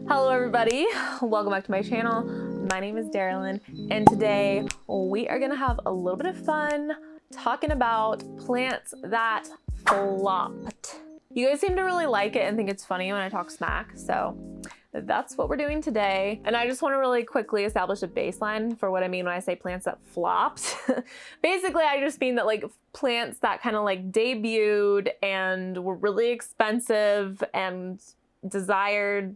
Hello everybody, welcome back to my channel. My name is Darylyn, and today we are gonna have a little bit of fun talking about plants that flopped. You guys seem to really like it and think it's funny when I talk smack, so that's what we're doing today. And I just want to really quickly establish a baseline for what I mean when I say plants that flopped. Basically, I just mean that like plants that kind of like debuted and were really expensive and desired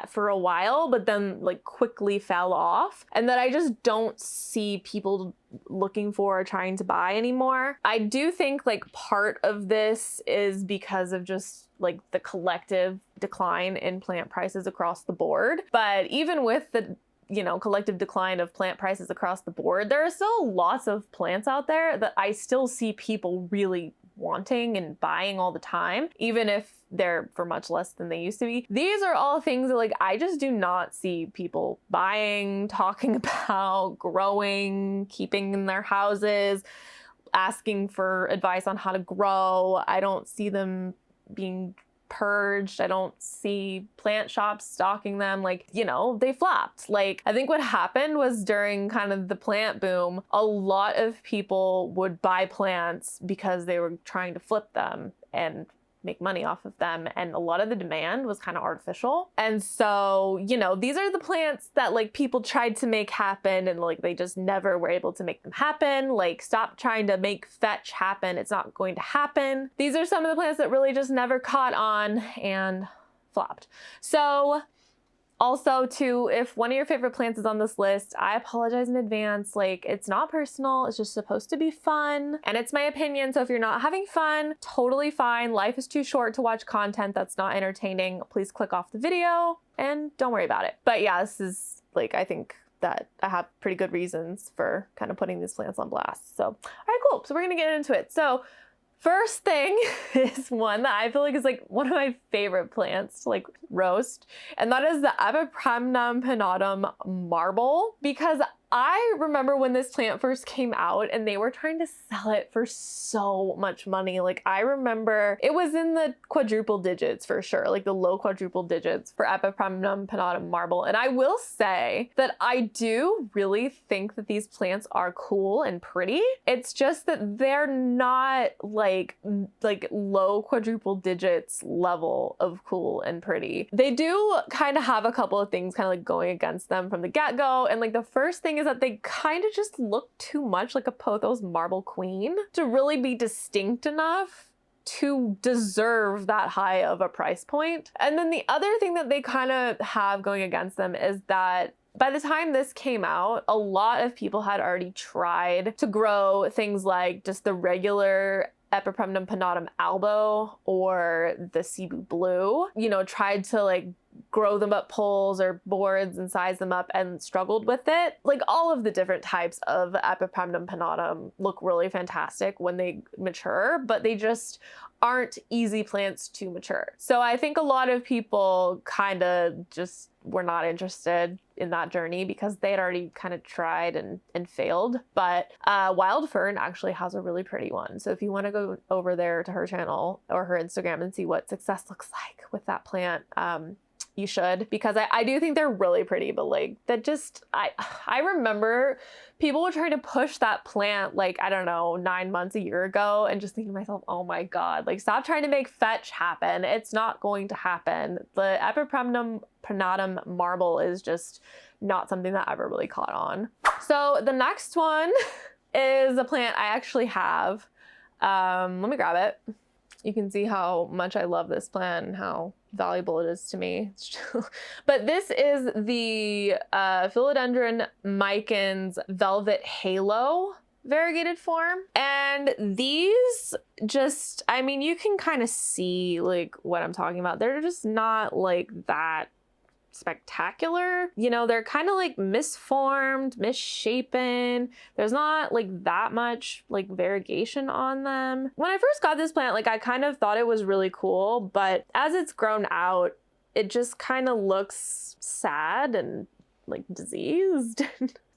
for a while, but then like quickly fell off, and that I just don't see people looking for or trying to buy anymore. I do think like part of this is because of just like the collective decline in plant prices across the board. But even with the collective decline of plant prices across the board, there are still lots of plants out there that I still see people really wanting and buying all the time, even if they're for much less than they used to be. These are all things that like I just do not see people buying, talking about, growing, keeping in their houses, asking for advice on how to grow. I don't see them being purged. I don't see plant shops stocking them. Like, they flopped. Like, I think what happened was during kind of the plant boom, a lot of people would buy plants because they were trying to flip them and make money off of them, and a lot of the demand was kind of artificial. And so, these are the plants that like people tried to make happen and like they just never were able to make them happen. Like, stop trying to make fetch happen. It's not going to happen. These are some of the plants that really just never caught on and flopped. So also, too, if one of your favorite plants is on this list, I apologize in advance. Like, it's not personal. It's just supposed to be fun. And it's my opinion. So if you're not having fun, totally fine. Life is too short to watch content that's not entertaining. Please click off the video and don't worry about it. But yeah, this is like, I think that I have pretty good reasons for kind of putting these plants on blast. So, all right, cool. So we're going to get into it. So first thing is one that I feel like is like one of my favorite plants to like roast, and that is the epipendum panatum marble, because I remember when this plant first came out and they were trying to sell it for so much money. Like, I remember it was in the quadruple digits for sure, like the low quadruple digits for epipendum panatum marble. And I will say that I do really think that these plants are cool and pretty. It's just that they're not like low quadruple digits level of cool and pretty. They do kind of have a couple of things kind of like going against them from the get-go. And like the first thing is that they kind of just look too much like a pothos marble queen to really be distinct enough to deserve that high of a price point. And then the other thing that they kind of have going against them is that by the time this came out, a lot of people had already tried to grow things like just the regular epipendum panatum albo or the cebu blue, tried to like grow them up poles or boards and size them up and struggled with it. Like, all of the different types of epipendum panatum look really fantastic when they mature, but they just aren't easy plants to mature. So I think a lot of people kind of just were not interested in that journey because they had already kind of tried and failed. But Wild Fern actually has a really pretty one. So if you want to go over there to her channel or her Instagram and see what success looks like with that plant, you should, because I do think they're really pretty, but like that just, I remember people were trying to push that plant like, I don't know, 9 months, a year ago, and just thinking to myself, oh my God, like stop trying to make fetch happen. It's not going to happen. The epipendum panatum marble is just not something that ever really caught on. So the next one is a plant I actually have. Let me grab it. You can see how much I love this plant and how valuable it is to me. But this is the Philodendron mikens velvet halo variegated form. And these just, I mean, you can kind of see like what I'm talking about. They're just not like that spectacular. They're kind of like misformed, misshapen. There's not like that much like variegation on them. When I first got this plant, like I kind of thought it was really cool, but as it's grown out, it just kind of looks sad and like diseased.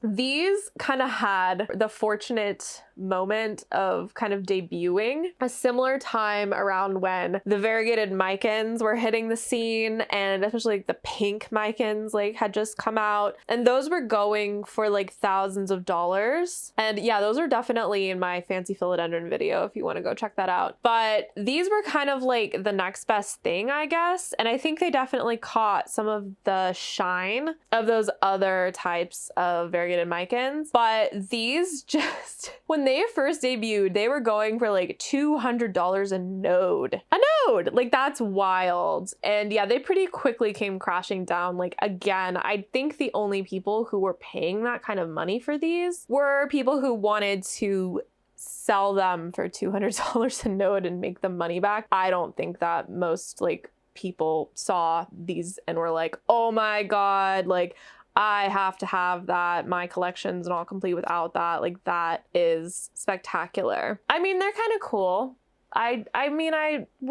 These kind of had the fortunate moment of kind of debuting, a similar time around when the variegated mikens were hitting the scene, and especially like the pink mikens like had just come out, and those were going for like thousands of dollars. And yeah, those are definitely in my fancy philodendron video if you want to go check that out. But these were kind of like the next best thing, I guess, and I think they definitely caught some of the shine of those other types of variegated mikens. But these just, when they first debuted, they were going for like $200 a node. A node! Like, that's wild. And yeah, they pretty quickly came crashing down. Like, again, I think the only people who were paying that kind of money for these were people who wanted to sell them for $200 a node and make the money back. I don't think that most like people saw these and were like, oh my God, like I have to have that. My collection's not complete without that. Like, that is spectacular. I mean, they're kind of cool. I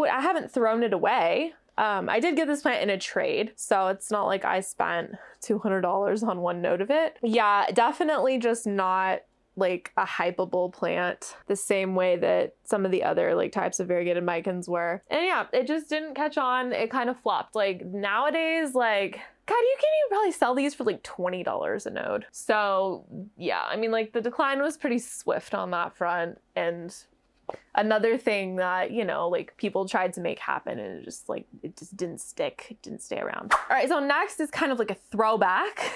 haven't thrown it away. I did get this plant in a trade, so it's not like I spent $200 on one node of it. Yeah, definitely just not like a hypeable plant the same way that some of the other like types of variegated mikens were. And yeah, it just didn't catch on. It kind of flopped. Like nowadays, like, God, you can even probably sell these for like $20 a node. So yeah, I mean, like the decline was pretty swift on that front. And another thing that, you know, like people tried to make happen and it just didn't stick. It didn't stay around. All right, so next is kind of like a throwback.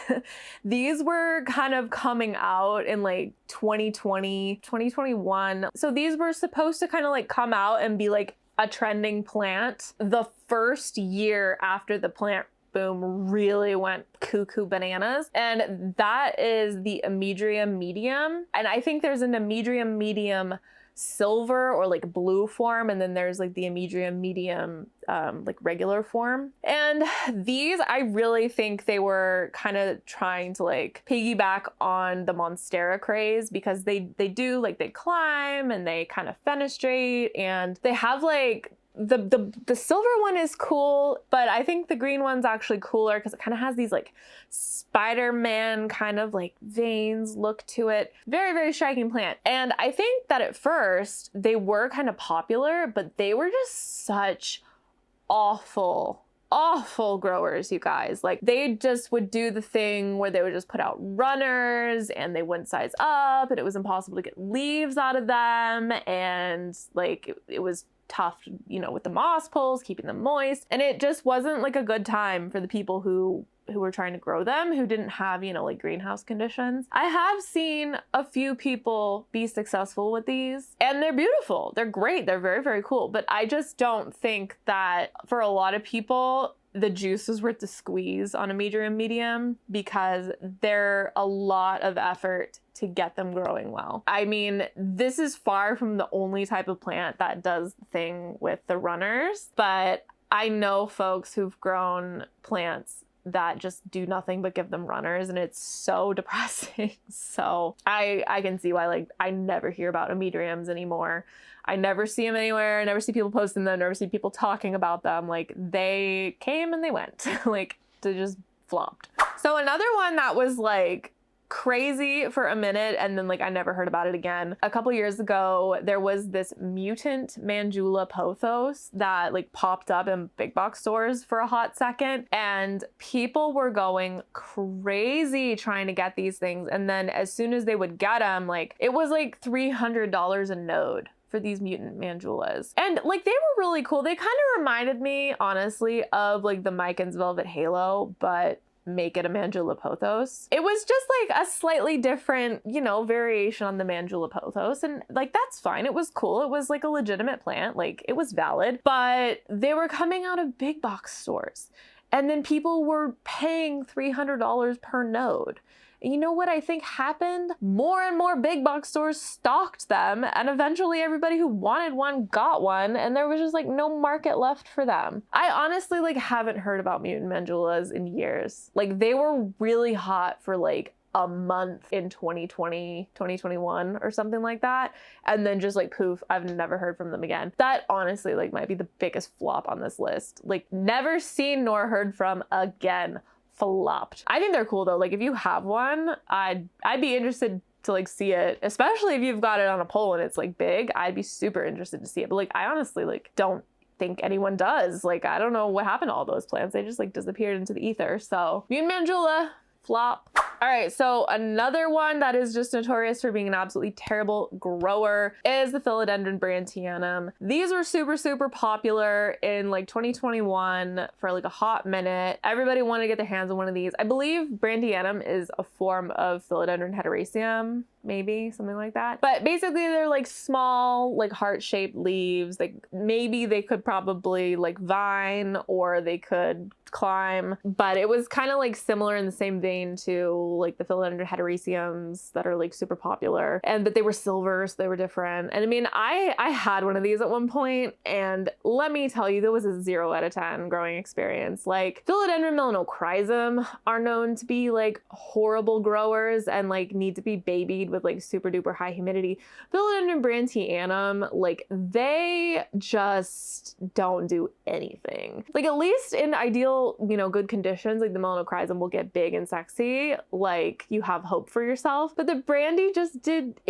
These were kind of coming out in like 2020, 2021. So these were supposed to kind of like come out and be like a trending plant the first year after the plant boom really went cuckoo bananas. And that is the Emedria medium. And I think there's an Emedria medium silver or like blue form, and then there's like the Emedria medium like regular form. And these, I really think they were kind of trying to like piggyback on the Monstera craze, because they do like, they climb and they kind of fenestrate, and they have like the silver one is cool, but I think the green one's actually cooler because it kind of has these like Spider-Man kind of like veins look to it. Very, very striking plant. And I think that at first they were kind of popular, but they were just such awful growers, you guys. Like, they just would do the thing where they would just put out runners and they wouldn't size up, and it was impossible to get leaves out of them, and like it was tough, you know, with the moss poles, keeping them moist, and it just wasn't like a good time for the people who were trying to grow them, who didn't have, you know, like greenhouse conditions. I have seen a few people be successful with these, and they're beautiful. They're great. They're very, very cool. But I just don't think that for a lot of people, the juice is worth the squeeze on a medium, because they're a lot of effort to get them growing well. I mean, this is far from the only type of plant that does the thing with the runners, but I know folks who've grown plants that just do nothing but give them runners, and it's so depressing. So I can see why, like, I never hear about Emedriums anymore. I never see them anywhere. I never see people posting them. Never see people talking about them. Like, they came and they went. Like, they just flopped. So another one that was like crazy for a minute, and then like I never heard about it again. A couple years ago, there was this mutant Manjula pothos that like popped up in big box stores for a hot second, and people were going crazy trying to get these things. And then as soon as they would get them, like it was like $300 a node for these mutant Manjulas. And like, they were really cool. They kind of reminded me, honestly, of like the Mikens Velvet Halo, but make it a Manjula pothos. It was just like a slightly different, you know, variation on the Manjula pothos, and like that's fine. It was cool. It was like a legitimate plant. Like, it was valid, but they were coming out of big box stores, and then people were paying $300 per node. And you know what I think happened? More and more big box stores stocked them, and eventually everybody who wanted one got one, and there was just like no market left for them. I honestly like haven't heard about mutant Manjulas in years. Like, they were really hot for like a month in 2020, 2021 or something like that, and then just like poof, I've never heard from them again. That honestly like might be the biggest flop on this list. Like, never seen nor heard from again. Flopped. I think they're cool though. Like, if you have one, I'd be interested to like see it, especially if you've got it on a pole and it's like big. I'd be super interested to see it. But like, I honestly like don't think anyone does. Like, I don't know what happened to all those plants. They just like disappeared into the ether. So mutant Manjula, flop. All right, so another one that is just notorious for being an absolutely terrible grower is the Philodendron Gabby. These were super, super popular in like 2021 for like a hot minute. Everybody wanted to get their hands on one of these. I believe Gabby is a form of Philodendron heteracea, maybe something like that. But basically they're like small, like heart-shaped leaves. Like maybe they could probably like vine or they could climb, but it was kind of like similar in the same vein to like the Philodendron heteracea that are like super popular, but they were silver, so they were different. And I mean, I had one of these at one point, and let me tell you, there was a 0 out of 10 growing experience. Like Philodendron melanochrysum are known to be like horrible growers and like need to be babied with like super duper high humidity. Philodendron Gabby, like they just don't do anything. Like at least in ideal, you know, good conditions, like the melanochrysum will get big and sexy, like you have hope for yourself. But the brandy just did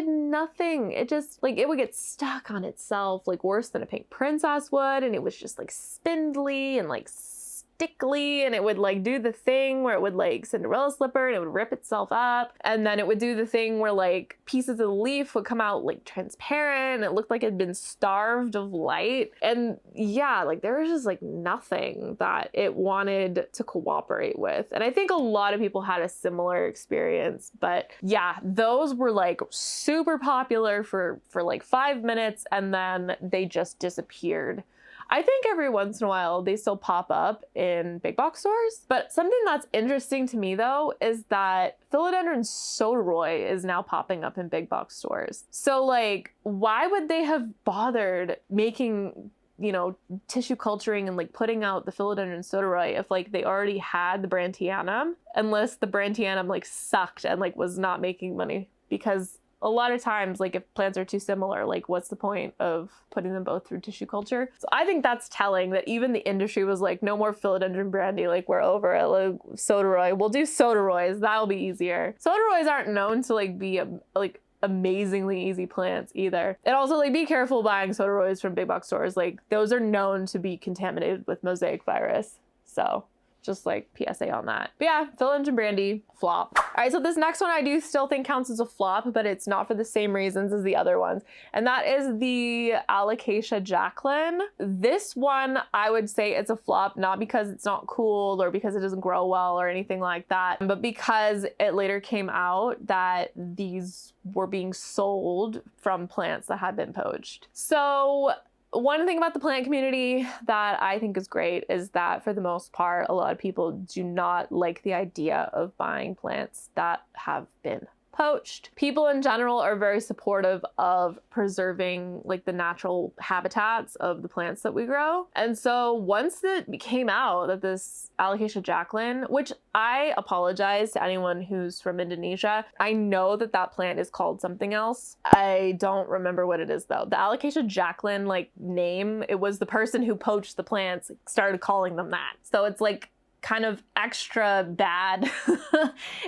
nothing. It just like, it would get stuck on itself like worse than a pink princess would, and it was just like spindly and like stickly, and it would like do the thing where it would like Cinderella slipper and it would rip itself up, and then it would do the thing where like pieces of the leaf would come out like transparent. It looked like it had been starved of light, and yeah, like there was just like nothing that it wanted to cooperate with. And I think a lot of people had a similar experience. But yeah, those were like super popular for like 5 minutes, and then they just disappeared. I think every once in a while they still pop up in big box stores. But something that's interesting to me though is that Philodendron soderoy is now popping up in big box stores. So like, why would they have bothered making, you know, tissue culturing and like putting out the Philodendron soderoy if like they already had the Brantianum, unless the Brantianum like sucked and like was not making money? Because a lot of times, like if plants are too similar, like what's the point of putting them both through tissue culture? So I think that's telling that even the industry was like, no more Philodendron brandy, like we're over it, like soderoy. We'll do soderoys, that'll be easier. Soderoys aren't known to like be like amazingly easy plants either. And also like be careful buying soderoys from big box stores. Like those are known to be contaminated with mosaic virus. So just like PSA on that. But yeah, Philodendron brandy, flop. All right, so this next one I do still think counts as a flop, but it's not for the same reasons as the other ones. And that is the Alocasia Jacqueline. This one, I would say it's a flop, not because it's not cool or because it doesn't grow well or anything like that, but because it later came out that these were being sold from plants that had been poached. So one thing about the plant community that I think is great is that for the most part, a lot of people do not like the idea of buying plants that have been poached. People in general are very supportive of preserving like the natural habitats of the plants that we grow. And so once it came out that this Alocasia Jacqueline, which I apologize to anyone who's from Indonesia, I know that that plant is called something else. I don't remember what it is though. The Alocasia Jacqueline like name, it was the person who poached the plants started calling them that. So it's like kind of extra bad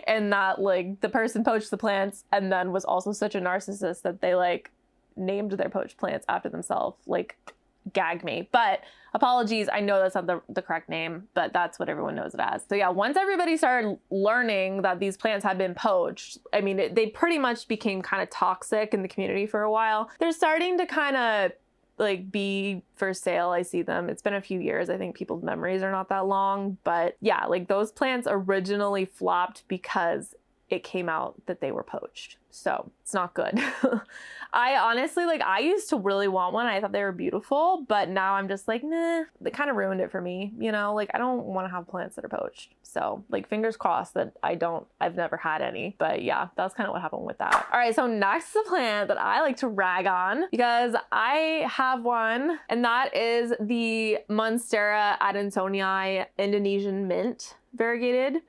and that like the person poached the plants and then was also such a narcissist that they like named their poached plants after themselves. Like, gag me. But apologies, I know that's not the correct name, but that's what everyone knows it as. So yeah, once everybody started learning that these plants had been poached, I mean, they pretty much became kind of toxic in the community for a while. They're starting to kind of like be for sale. I see them. It's been a few years. I think people's memories are not that long, but yeah, like those plants originally flopped because it came out that they were poached. So it's not good. I honestly, like, I used to really want one. I thought they were beautiful, but now I'm just like, nah, they kind of ruined it for me. You know, like I don't want to have plants that are poached. So like fingers crossed that I've never had any, but yeah, that's kind of what happened with that. All right. So next is a plant that I like to rag on because I have one, and that is the Monstera Adensonia Indonesian mint variegated.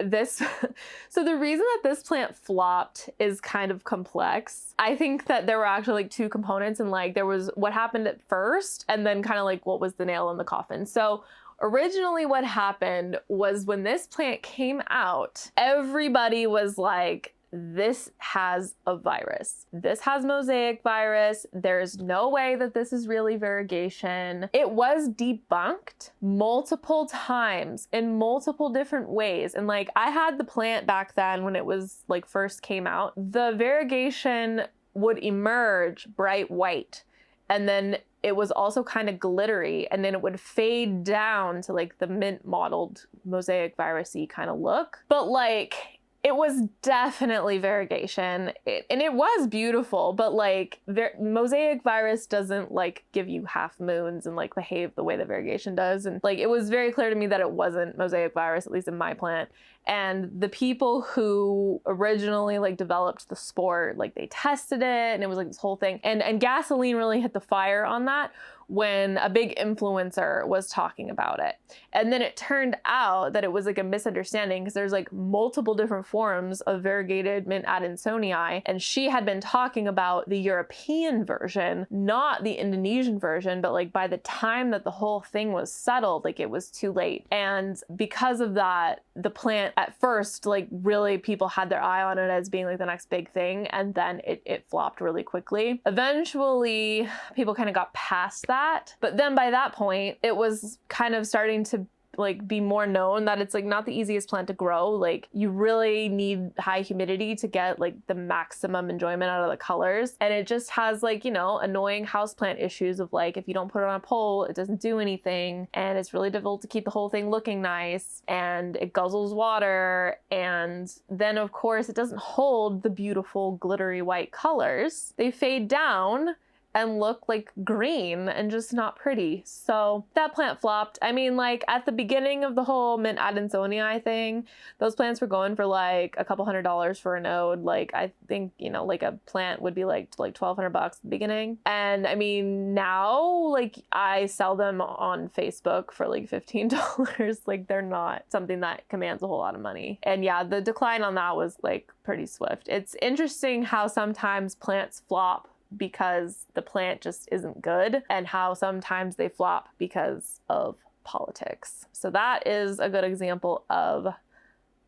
So the reason that this plant flopped is kind of complex. I think that there were actually like two components, and like there was what happened at first and then kind of like what was the nail in the coffin. So originally what happened was when this plant came out, everybody was like, this has a virus. This has mosaic virus. There's no way that this is really variegation. It was debunked multiple times in multiple different ways. And like, I had the plant back then when it was like first came out. The variegation would emerge bright white, and then it was also kind of glittery, and then it would fade down to like the mint mottled mosaic virus-y kind of look. But like, it was definitely variegation, and it was beautiful, but like mosaic virus doesn't like give you half moons and like behave the way that variegation does. And like, it was very clear to me that it wasn't mosaic virus, at least in my plant. And the people who originally like developed the sport, like they tested it, and it was like this whole thing. And gasoline really hit the fire on that when a big influencer was talking about it. And then it turned out that it was like a misunderstanding, because there's like multiple different forms of variegated mint Adansonii, and she had been talking about the European version, not the Indonesian version. But like, by the time that the whole thing was settled, like, it was too late. And because of that, the plant at first, like, really people had their eye on it as being like the next big thing, and then it flopped really quickly. Eventually people kind of got past that, but then by that point it was kind of starting to like be more known that it's like not the easiest plant to grow. Like, you really need high humidity to get like the maximum enjoyment out of the colors. And it just has like, you know, annoying houseplant issues of like, if you don't put it on a pole, it doesn't do anything. And it's really difficult to keep the whole thing looking nice. And it guzzles water. And then of course it doesn't hold the beautiful glittery white colors. They fade down and look like green and just not pretty. So that plant flopped. I mean, like, at the beginning of the whole mint Adansonii thing, those plants were going for like a couple $100s for a node. Like, I think, you know, like a plant would be like $1,200 at the beginning. And I mean, now like I sell them on Facebook for like $15. Like, they're not something that commands a whole lot of money. And yeah, the decline on that was like pretty swift. It's interesting how sometimes plants flop because the plant just isn't good, and how sometimes they flop because of politics. So that is a good example of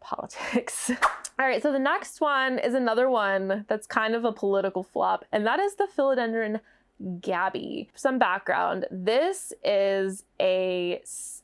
politics. All right, so the next one is another one that's kind of a political flop, and that is the Philodendron Gabby. Some background: this is a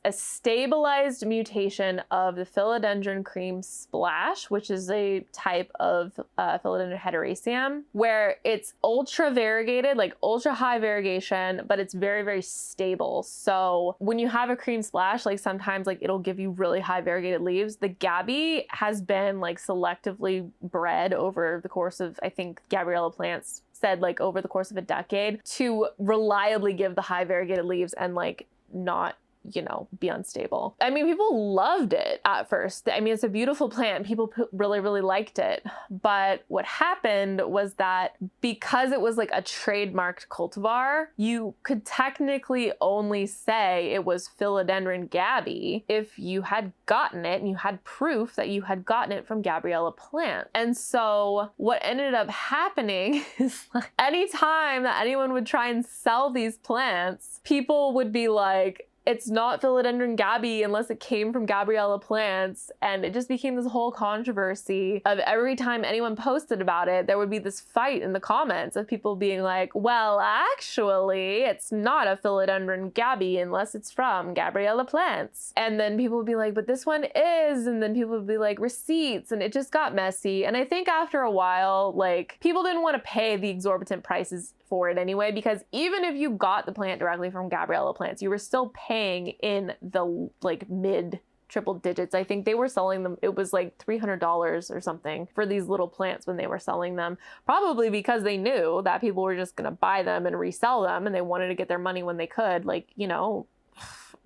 stabilized mutation of the Philodendron cream splash, which is a type of Philodendron heteroecium, where it's ultra variegated, like ultra high variegation, but it's very, very stable. So when you have a cream splash, like sometimes like it'll give you really high variegated leaves. The Gabby has been like selectively bred over the course of, I think Gabriella Plants said, like over the course of a decade, to reliably give the high variegated leaves and like not, you know, be unstable. I mean, people loved it at first. I mean, it's a beautiful plant. People really, really liked it. But what happened was that because it was like a trademarked cultivar, you could technically only say it was Philodendron Gabby if you had gotten it and you had proof that you had gotten it from Gabriella Plant. And so what ended up happening is like, anytime that anyone would try and sell these plants, people would be like, it's not Philodendron Gabby unless it came from Gabriella Plants. And it just became this whole controversy of every time anyone posted about it, there would be this fight in the comments of people being like, well, actually, it's not a Philodendron Gabby unless it's from Gabriella Plants. And then people would be like, but this one is. And then people would be like, receipts. And it just got messy. And I think after a while, like, people didn't want to pay the exorbitant prices for it anyway, because even if you got the plant directly from Gabriella Plants, you were still paying in the like mid triple digits. I think they were selling them, it was like $300 or something for these little plants when they were selling them, probably because they knew that people were just gonna buy them and resell them, and they wanted to get their money when they could. Like, you know,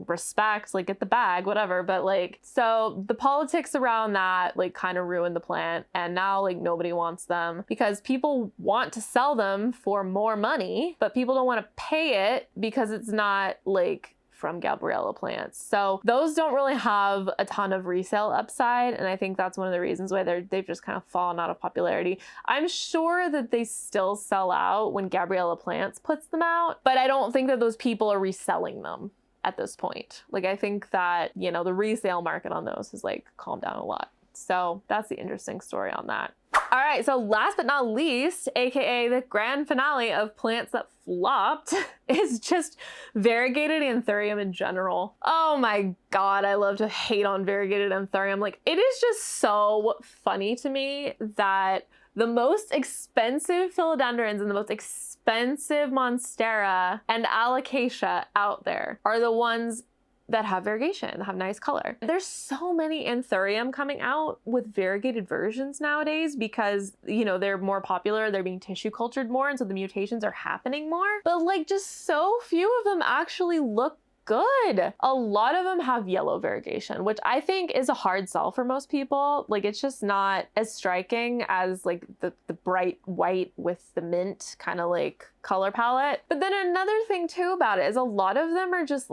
respect, like, get the bag, whatever. But like, so the politics around that like kind of ruined the plant, and now like nobody wants them because people want to sell them for more money, but people don't want to pay it because it's not like from Gabriella Plants. So those don't really have a ton of resale upside, and I think that's one of the reasons why they've just kind of fallen out of popularity. I'm sure that they still sell out when Gabriella Plants puts them out, but I don't think that those people are reselling them at this point. Like, I think that, you know, the resale market on those has like calmed down a lot. So that's the interesting story on that. All right, so last but not least, aka the grand finale of plants that flopped, is just variegated Anthurium in general. Oh my god, I love to hate on variegated Anthurium. Like, it is just so funny to me that the most expensive philodendrons and the most expensive Monstera and Alocasia out there are the ones that have variegation, that have nice color. There's so many Anthurium coming out with variegated versions nowadays because, you know, they're more popular, they're being tissue cultured more, and so the mutations are happening more. But like, just so few of them actually look good. A lot of them have yellow variegation, which I think is a hard sell for most people. Like, it's just not as striking as like the bright white with the mint kind of like color palette. But then another thing too about it is a lot of them are just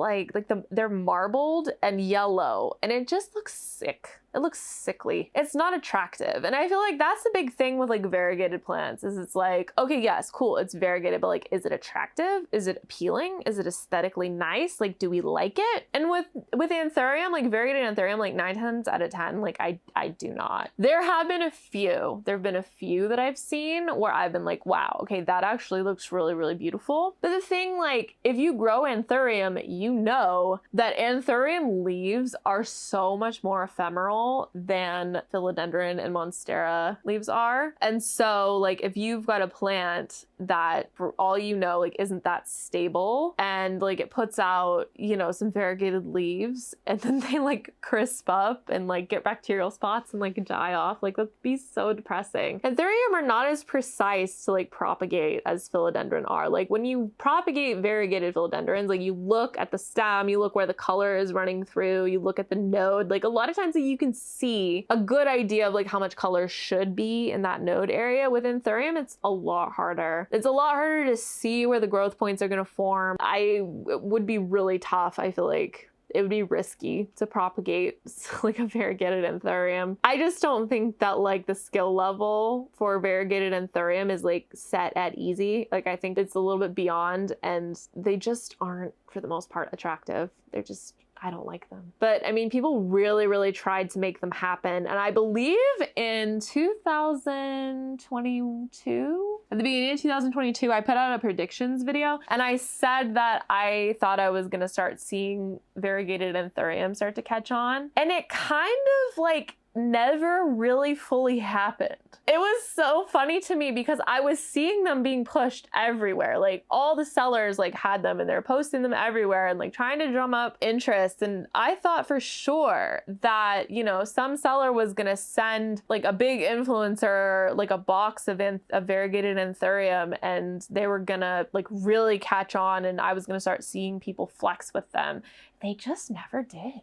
they're marbled and yellow, and it just looks sick. It looks sickly. It's not attractive. And I feel like that's the big thing with like variegated plants is it's like, okay, yes, cool, it's variegated, but like, is it attractive? Is it appealing? Is it aesthetically nice? Like, do we like it? And with Anthurium, like variegated Anthurium, like 9 times out of 10, like I do not. There have been a few that I've seen where I've been like, wow, okay, that actually looks really, really beautiful. But the thing, like, if you grow Anthurium, you know that Anthurium leaves are so much more ephemeral than philodendron and monstera leaves are. And so like, if you've got a plant that for all you know like isn't that stable and like it puts out, you know, some variegated leaves and then they like crisp up and like get bacterial spots and like die off, like that'd be so depressing. Anthurium are not as precise to like propagate as philodendron are. Like, when you propagate variegated philodendrons, like, you look at the stem, you look where the color is running through, you look at the node, like a lot of times that you can see a good idea of like how much color should be in that node area. With Anthurium, it's a lot harder. It's a lot harder to see where the growth points are going to form. It would be really tough. I feel like it would be risky to propagate like a variegated Anthurium. I just don't think that like the skill level for variegated Anthurium is like set at easy. Like, I think it's a little bit beyond, and they just aren't for the most part attractive. They're just, I don't like them. But I mean, people really, really tried to make them happen. And I believe in 2022, at the beginning of 2022, I put out a predictions video and I said that I thought I was gonna start seeing variegated Anthurium start to catch on. And it kind of like never really fully happened. It was so funny to me because I was seeing them being pushed everywhere. Like, all the sellers like had them and they're posting them everywhere and like trying to drum up interest. And I thought for sure that, you know, some seller was gonna send like a big influencer like a box of variegated Anthurium, and they were gonna like really catch on, and I was gonna start seeing people flex with them. They just never did.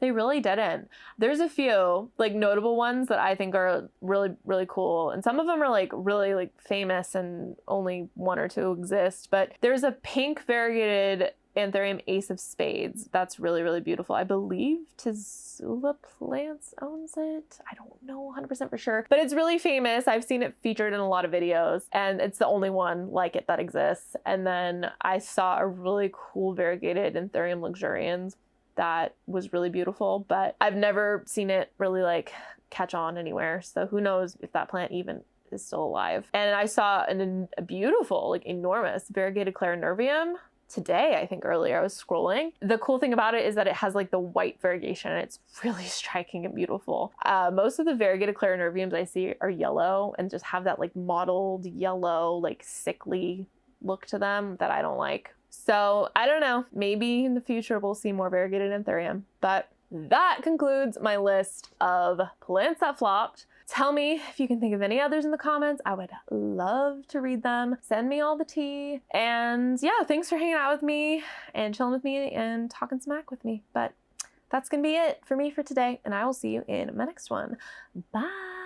They really didn't. There's a few like notable ones that I think are really, really cool. And some of them are like really like famous and only 1 or 2 exist. But there's a pink variegated Anthurium Ace of Spades. That's really, really beautiful. I believe Houseplants owns it. I don't know 100% for sure, but it's really famous. I've seen it featured in a lot of videos, and it's the only one like it that exists. And then I saw a really cool variegated Anthurium luxurians that was really beautiful, but I've never seen it really like catch on anywhere. So who knows if that plant even is still alive. And I saw a beautiful, like enormous variegated Clarinervium today, I think earlier. I was scrolling. The cool thing about it is that it has like the white variegation, and it's really striking and beautiful. Most of the variegated Clarinerviums I see are yellow and just have that like mottled yellow, like sickly look to them that I don't like. So I don't know, maybe in the future we'll see more variegated Anthurium. But that concludes my list of plants that flopped. Tell me if you can think of any others in the comments. I would love to read them. Send me all the tea. And yeah, thanks for hanging out with me and chilling with me and talking smack with me. But that's gonna be it for me for today, and I will see you in my next one. Bye.